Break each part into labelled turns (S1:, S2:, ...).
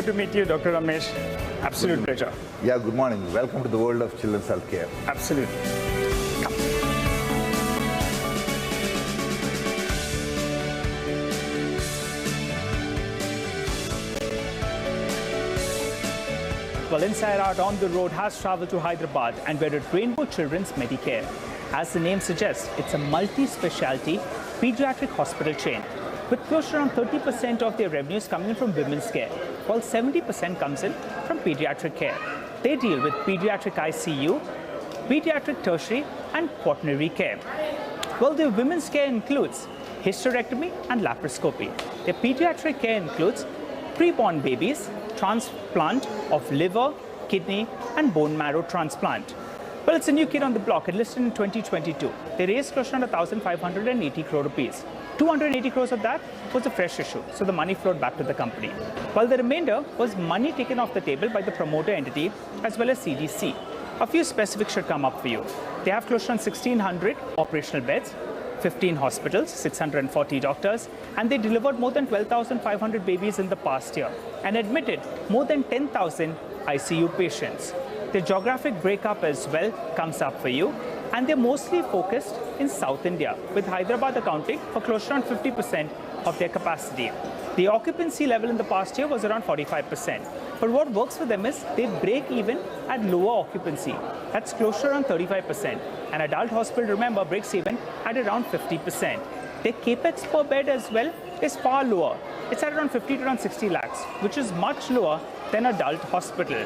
S1: to meet you, Dr. Ramesh. Absolute pleasure.
S2: Yeah, good morning. Welcome to the world of children's healthcare.
S1: Absolutely. Come. Well, Inside Out on the Road has traveled to Hyderabad and we're at Rainbow Children's Medicare. As the name suggests, it's a multi-specialty pediatric hospital chain with close to around 30% of their revenues coming in from women's care, while 70% comes in from pediatric care. They deal with pediatric ICU, pediatric tertiary and quaternary care. Well, their women's care includes hysterectomy and laparoscopy. Their pediatric care includes preborn babies, transplant of liver, kidney and bone marrow transplant. Well, it's a new kid on the block. It listed in 2022. They raised close to 1,580 crore rupees. 280 crores of that was a fresh issue, so the money flowed back to the company. While the remainder was money taken off the table by the promoter entity as well as CDC. A few specifics should come up for you. They have close to 1,600 operational beds, 15 hospitals, 640 doctors, and they delivered more than 12,500 babies in the past year and admitted more than 10,000 ICU patients. The geographic breakup as well comes up for you, and they're mostly focused in South India, with Hyderabad accounting for close to around 50% of their capacity. The occupancy level in the past year was around 45%. But what works for them is they break even at lower occupancy. That's close to around 35%. An adult hospital, remember, breaks even at around 50%. Their capex per bed as well is far lower. It's at around 50 to around 60 lakhs, which is much lower than adult hospital.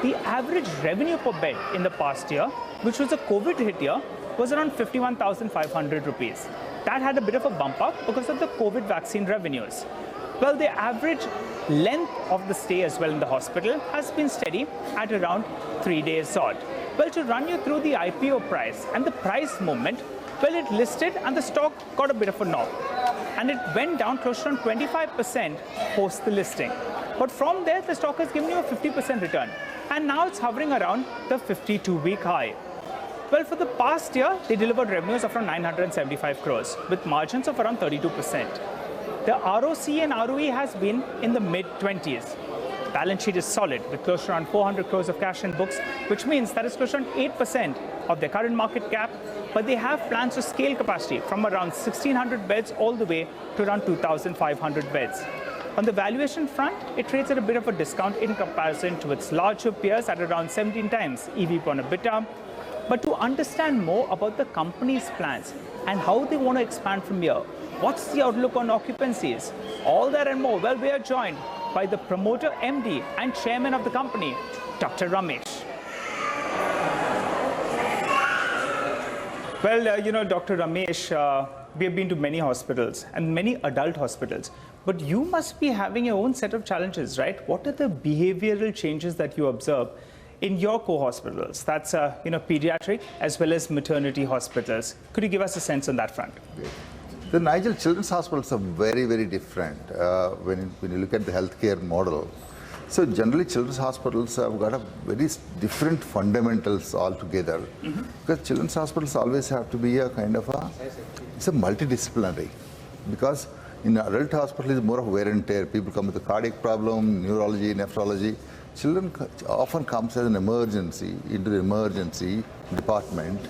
S1: The average revenue per bed in the past year, which was a COVID hit year, was around 51,500 rupees. That had a bit of a bump up because of the COVID vaccine revenues. Well, the average length of the stay as well in the hospital has been steady at around 3 days odd. Well, to run you through the IPO price and the price movement, well, it listed and the stock got a bit of a knock. And it went down close to 25% post the listing. But from there, the stock has given you a 50% return. And now it's hovering around the 52-week high. Well, for the past year, they delivered revenues of around 975 crores with margins of around 32%. The ROC and ROE has been in the mid-20s. Balance sheet is solid with close to around 400 crores of cash in books, which means that is close to around 8% of their current market cap. But they have plans to scale capacity from around 1,600 beds all the way to around 2,500 beds. On the valuation front, it trades at a bit of a discount in comparison to its larger peers at around 17 times EV on EBITDA. But to understand more about the company's plans and how they want to expand from here, what's the outlook on occupancies? All that and more, well, we are joined by the promoter MD and chairman of the company, Dr. Ramesh. Well, Dr. Ramesh, we have been to many hospitals and many adult hospitals, but you must be having your own set of challenges, right? What are the behavioral changes that you observe in your co-hospitals? That's, pediatric as well as maternity hospitals. Could you give us a sense on that front?
S2: The Nigel children's hospitals are very, very different when you look at the healthcare model. So generally, children's hospitals have got a very different fundamentals altogether. Because children's hospitals always have to be a kind of it's a multidisciplinary. Because in adult hospital, it's more of wear and tear. People come with a cardiac problem, neurology, nephrology. Children often comes as an emergency into the emergency department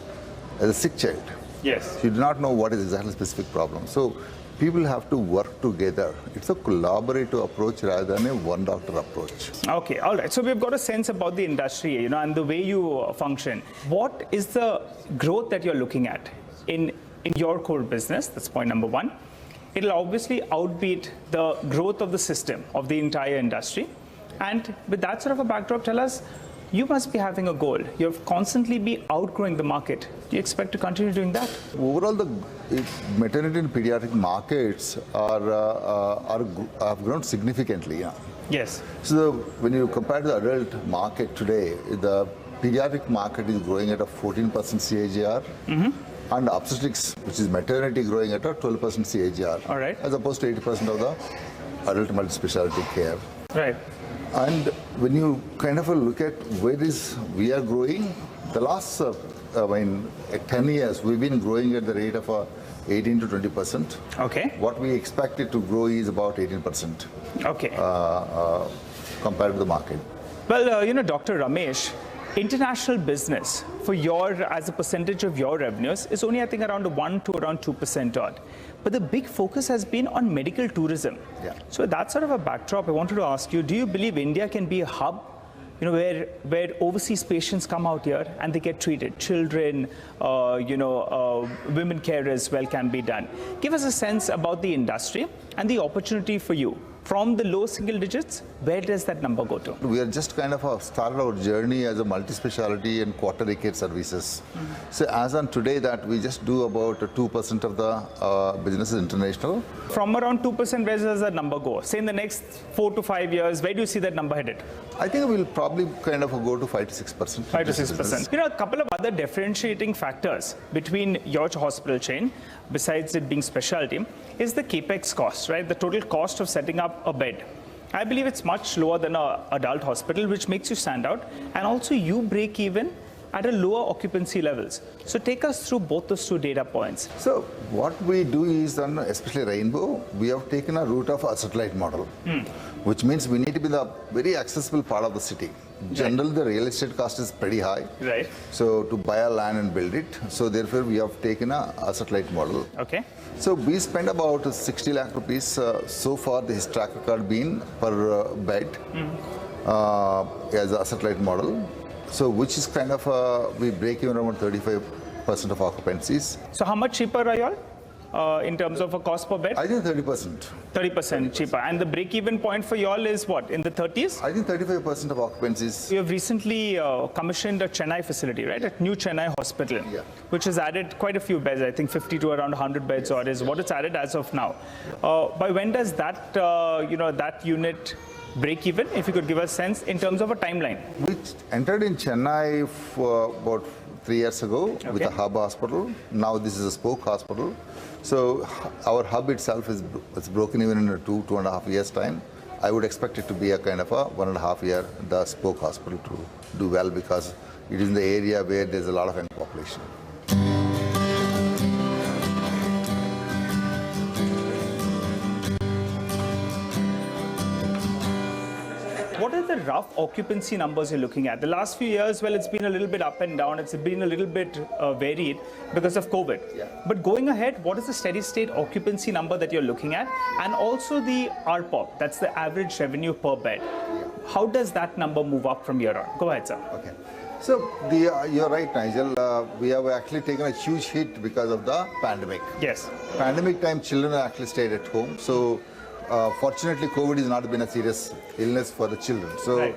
S2: as a sick child.
S1: Yes.
S2: So you do not know what is exactly specific problem. So people have to work together. It's a collaborative approach rather than a one doctor approach.
S1: Okay, all right. So we've got a sense about the industry, and the way you function. What is the growth that you're looking at in your core business? That's point number one. It'll obviously outbeat the growth of the system, of the entire industry. And with that sort of a backdrop, tell us, you must be having a goal. You'll constantly be outgrowing the market. Do you expect to continue doing that?
S2: Overall, the maternity and pediatric markets have grown significantly. Yeah.
S1: Yes.
S2: So when you compare the adult market today, the pediatric market is growing at a 14% CAGR. And obstetrics, which is maternity, growing at a 12% CAGR.
S1: All right.
S2: As opposed to 80% of the adult multi-specialty care.
S1: Right.
S2: And when you kind of look at where we are growing, the last 10 years, we've been growing at the rate of 18 to 20%.
S1: Okay.
S2: What we expect it to grow is about 18%.
S1: Okay.
S2: compared to the market.
S1: Well, Dr. Ramesh, international business for as a percentage of your revenues is only, I think, around 1 to around 2% odd. But the big focus has been on medical tourism.
S2: Yeah.
S1: So that sort of a backdrop, I wanted to ask you, do you believe India can be a hub, where overseas patients come out here and they get treated? Children, women care as well can be done. Give us a sense about the industry and the opportunity for you. From the low single digits, where does that number go to?
S2: We are just kind of started our journey as a multi-specialty and quaternary care services. So as on today, that we just do about 2% of the business is international.
S1: From around 2%, where does that number go? Say in the next 4 to 5 years, where do you see that number headed?
S2: I think we'll probably kind of go to 5 to 6%.
S1: 5 to 6%. A couple of other differentiating factors between your hospital chain, besides it being specialty, is the capex cost, right? The total cost of setting up a bed. I believe it's much lower than an adult hospital, which makes you stand out. And also you break even at a lower occupancy levels. So take us through both those two data points.
S2: So what we do is, especially Rainbow, we have taken a route of a satellite model, which means we need to be the very accessible part of the city. Generally, the real estate cost is pretty high.
S1: Right.
S2: So to buy a land and build it. So therefore, we have taken a satellite model.
S1: Okay.
S2: So we spend about 60 lakh rupees so far. The track record been per bed as a satellite model. So which is kind of, we break even around 35% of occupancies.
S1: So how much cheaper are you all in terms of a cost per bed?
S2: I think 30%.
S1: 30% cheaper. And the break-even point for you all is what, in the 30s?
S2: I think 35% of occupancies.
S1: You have recently commissioned a Chennai facility, right? A new Chennai hospital, which has added quite a few beds. I think 50 to around 100 beds or is what it's added as of now. By when does that, that unit break even, if you could give us a sense in terms of a timeline?
S2: We entered in Chennai for about 3 years ago with a hub hospital. Now this is a spoke hospital. So our hub itself is broken even in 2.5 years time. I would expect it to be a kind of a 1.5 year, the spoke hospital to do well, because it is in the area where there's a lot of young population.
S1: What are the rough occupancy numbers you're looking at? The last few years, well, it's been a little bit up and down. It's been a little bit varied because of COVID.
S2: Yeah.
S1: But going ahead, what is the steady state occupancy number that you're looking at? And also the RPOP, that's the average revenue per bed.
S2: Yeah.
S1: How does that number move up from here on? Go ahead, sir.
S2: Okay. So you're right, Nigel. We have actually taken a huge hit because of the pandemic.
S1: Yes.
S2: Pandemic time, children actually stayed at home. So fortunately, COVID has not been a serious illness for the children. So
S1: right.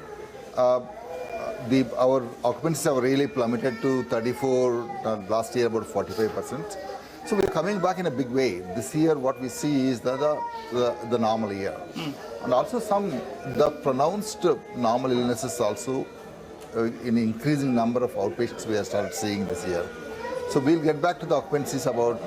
S2: Our occupancies have really plummeted to 34, last year about 45%. So we're coming back in a big way. This year what we see is the normal year. And also the pronounced normal illnesses also in increasing number of outpatients we have started seeing this year. So we'll get back to the occupancies about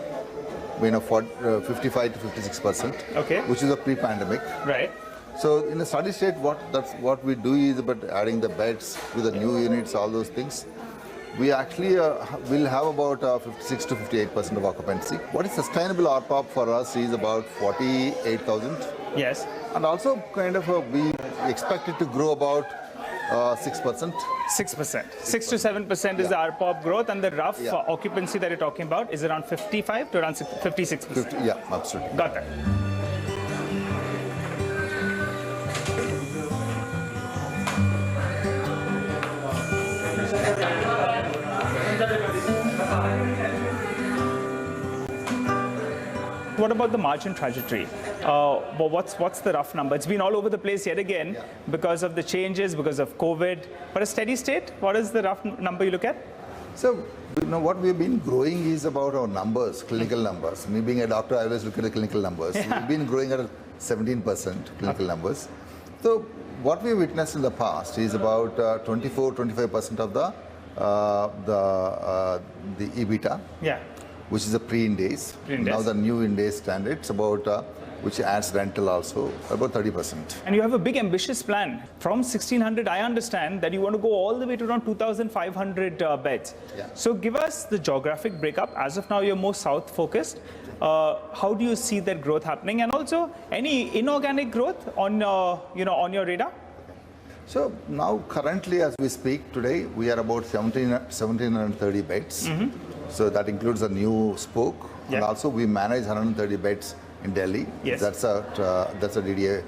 S2: 55 to 56%, which is a pre-pandemic.
S1: Right.
S2: So in a steady state, what we do is about adding the beds to the new units, all those things. We actually will have about 56 to 58% of occupancy. What is sustainable RPOP for us is about 48,000.
S1: Yes.
S2: And also kind of we expect it to grow about 6%.
S1: 6%. 6 to 7% is the RPOP growth, and the rough occupancy that you're talking about is around 55 to around 56%.
S2: 50, yeah, absolutely.
S1: Got that. What about the margin trajectory? Well, what's the rough number? It's been all over the place yet again because of the changes, because of COVID. But a steady state, what is the rough number you look at?
S2: So, what we've been growing is about our numbers, clinical numbers. Me being a doctor, I always look at the clinical numbers.
S1: Yeah.
S2: We've been growing at 17% clinical numbers. So, what we witnessed in the past is about 24-25% of the EBITDA.
S1: Yeah.
S2: Which is a pre-Ind AS. Now the new Ind AS standards about which adds rental also about 30%.
S1: And you have a big ambitious plan. From 1,600, I understand that you want to go all the way to around 2,500 beds.
S2: Yeah.
S1: So give us the geographic breakup. As of now, you're more south focused. How do you see that growth happening? And also any inorganic growth on on your radar?
S2: So now currently as we speak today, we are about 1730 beds. So that includes a new spoke. And also we manage 130 beds in Delhi.
S1: Yes.
S2: That's a DDA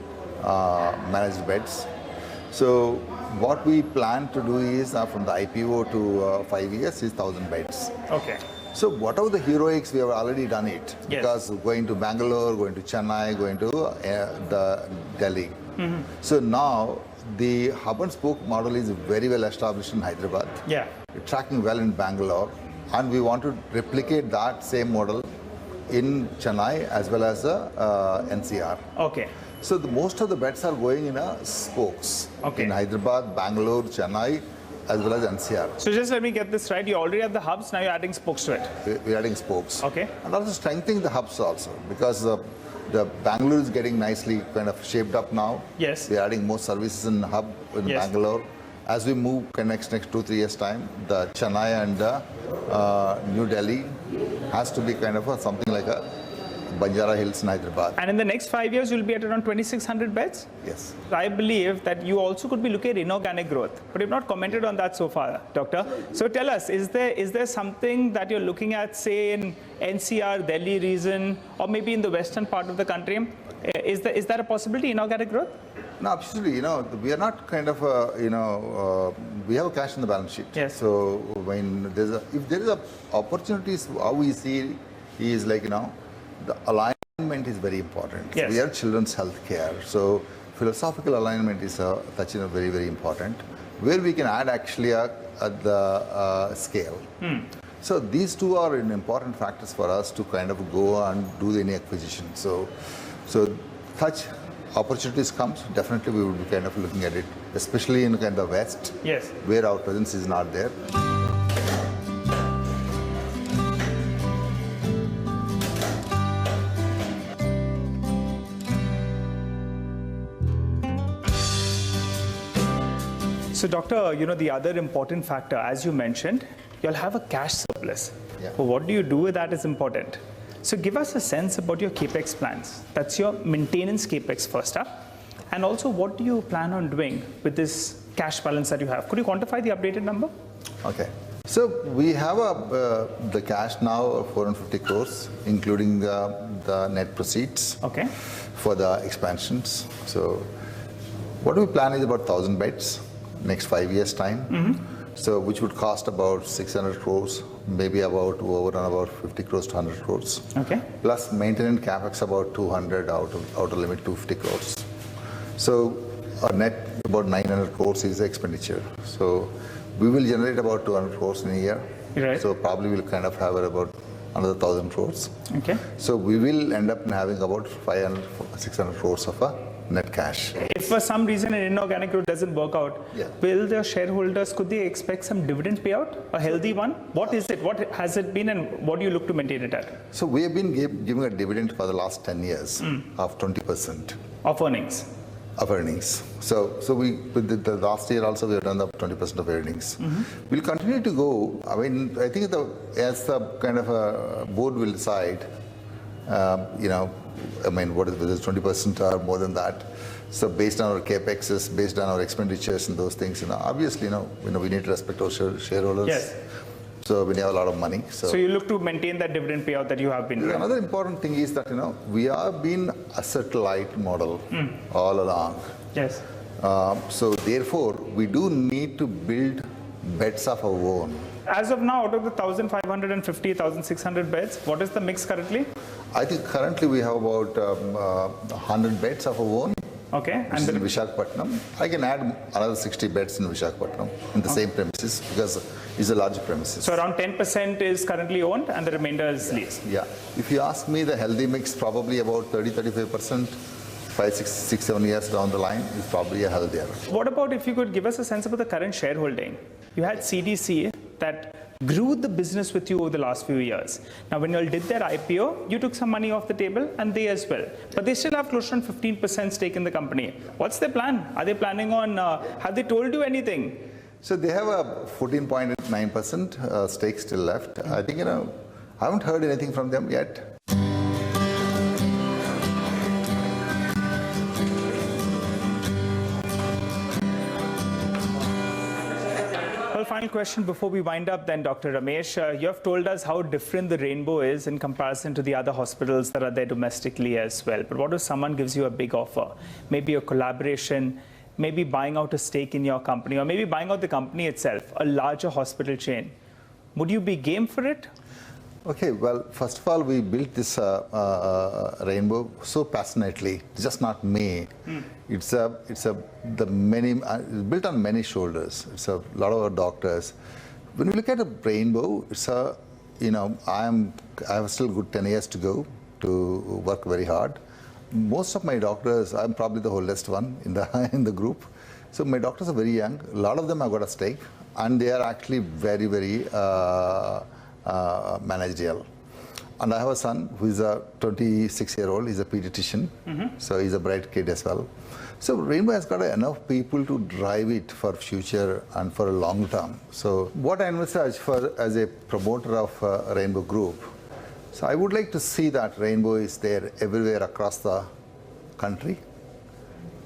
S2: managed beds. So what we plan to do is from the IPO to 5 years is 1,000 beds.
S1: Okay.
S2: So whatever the heroics, we have already done it.
S1: Yes.
S2: Because going to Bangalore, going to Chennai, going to the Delhi. So now the hub and spoke model is very well established in Hyderabad.
S1: Yeah.
S2: It's tracking well in Bangalore. And we want to replicate that same model in Chennai as well as NCR.
S1: Okay.
S2: So most of the beds are going in spokes.
S1: Okay.
S2: In Hyderabad, Bangalore, Chennai, as well as NCR.
S1: So just let me get this right. You already have the hubs, now you're adding spokes to it.
S2: We're adding spokes.
S1: Okay.
S2: And also strengthening the hubs also, because the Bangalore is getting nicely kind of shaped up now.
S1: Yes.
S2: We're adding more services in the hub in Bangalore. As we move next 2-3 years time, the Chennai and New Delhi has to be kind of something like a Banjara Hills in Hyderabad.
S1: And in the next 5 years, you'll be at around 2,600 beds?
S2: Yes.
S1: I believe that you also could be looking at inorganic growth, but you've not commented on that so far, Doctor. So tell us, is there something that you're looking at, say, in NCR, Delhi region, or maybe in the western part of the country? Is that a possibility, inorganic growth?
S2: No, absolutely. We are not kind of, we have cash in the balance sheet.
S1: Yes.
S2: So when if there is a opportunities, how we see is like, the alignment is very important.
S1: Yes.
S2: We are children's health care. So philosophical alignment is very, very important, where we can add actually at the scale. So these two are important factors for us to kind of go and do any acquisition. So such opportunities comes, definitely we will be kind of looking at it, especially in kind of west,
S1: Yes.
S2: where our presence is not there.
S1: So, Doctor, the other important factor, as you mentioned, you'll have a cash surplus.
S2: Yeah.
S1: But what do you do with that is important. So, give us a sense about your capex plans. That's your maintenance capex first up. And also, what do you plan on doing with this cash balance that you have? Could you quantify the updated number?
S2: Okay. So we have the cash now of 450 crores, including the net proceeds
S1: Okay.
S2: for the expansions. So what we plan is about 1,000 beds next 5 years' time. So which would cost about 600 crores, maybe about over and about 50 crores to 100 crores.
S1: Okay.
S2: Plus maintenance capex about 200 outer limit 250 crores. So our net about 900 crores is the expenditure. So we will generate about 200 crores in a year.
S1: Right.
S2: So probably we'll kind of have about another 1,000 crores.
S1: Okay.
S2: So we will end up having about 500, 600 crores of a net cash.
S1: If for some reason an inorganic growth doesn't work out, will the shareholders, could they expect some dividend payout, a healthy one? What is it? What has it been and what do you look to maintain it at?
S2: So we have been giving a dividend for the last 10 years of 20%.
S1: Of earnings?
S2: Of earnings. So we the last year also we have done the 20% of earnings. We'll continue to go. I mean, I think as the kind of a board will decide, whether it's 20% or more than that. So based on our capexes, based on our expenditures and those things, obviously, we need to respect our shareholders.
S1: Yes.
S2: So we have a lot of money.
S1: So you look to maintain that dividend payout that you have been doing.
S2: Another important thing is that, we have been asset light model all along.
S1: Yes.
S2: So therefore, we do need to build beds of our own.
S1: As of now, out of the 1,550, 1,600 beds, what is the mix currently?
S2: I think currently we have about 100 beds of our own.
S1: Okay.
S2: And in Visakhapatnam. I can add another 60 beds in Visakhapatnam in the same premises because it's a larger premises.
S1: So around 10% is currently owned and the remainder is leased.
S2: Yeah. If you ask me, the healthy mix probably about 30-35%. 5, 6, 7 years down the line is probably a healthier.
S1: What about if you could give us a sense about the current shareholding? You had CDC that grew the business with you over the last few years. Now, when you all did their IPO, you took some money off the table and they as well. But they still have close to 15% stake in the company. What's their plan? Are they planning on, have they told you anything?
S2: So they have a 14.9% stake still left. I think, I haven't heard anything from them yet.
S1: final question before we wind up then, Dr. Ramesh. You have told us how different the Rainbow is in comparison to the other hospitals that are there domestically as well. But what if someone gives you a big offer? Maybe a collaboration, maybe buying out a stake in your company, or maybe buying out the company itself, a larger hospital chain. Would you be game for it?
S2: Okay, well, first of all, we built this Rainbow so passionately. It's just not me. It's built on many shoulders. It's a lot of our doctors. When we look at a Rainbow, it's I have still good 10 years to go to work very hard. Most of my doctors, I'm probably the oldest one in the group. So my doctors are very young. A lot of them have got a stake, and they are actually very, very managerial. And I have a son who is a 26-year-old. He's a pediatrician, so he's a bright kid as well. So Rainbow has got enough people to drive it for future and for a long term. So what I envisage for as a promoter of Rainbow Group, so I would like to see that Rainbow is there everywhere across the country,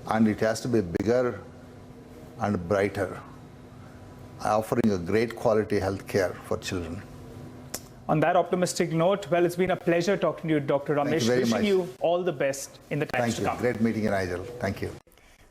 S2: and it has to be bigger and brighter, offering a great quality health care for children.
S1: On that optimistic note, well, it's been a pleasure talking to you, Dr. Ramesh.
S2: Thank you very much.
S1: Wishing you all the best in the times to come.
S2: Thank you. Great meeting you, Nigel. Thank you.